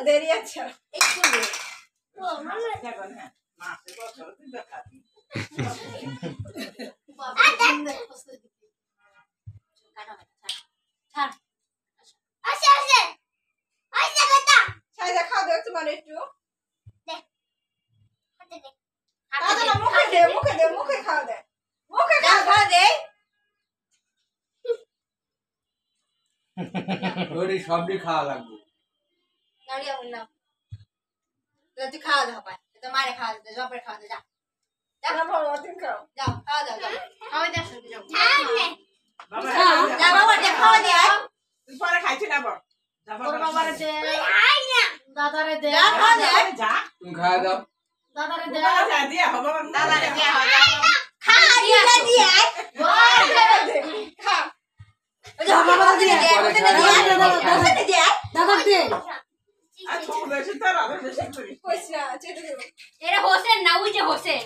দেরি আছে মুখে খাওয়া দে সবই খাওয়া লাগবে তুই খাওয়া দাওয়া পায় তো মারে খাওয়া দে জপরে খাওয়া দে যা যাও খাওয়া দাও খাওয়া দে যা বাবা যা খাওয়া দে তুই পরে খাইছিস না বল বাবারে দে দাদারে দে খাওয়া দে যা তুমি খাওয়া দাও দাদারে দে যা দিয়া হবে দাদারে দে খা দিলা দিয়ে খা যা বাবা দে দাদা দে আর ছোট দেশে তো রাবে বেশি করি কইছ না চেতে দেব এরা হোসেন না ওই যে হোসেন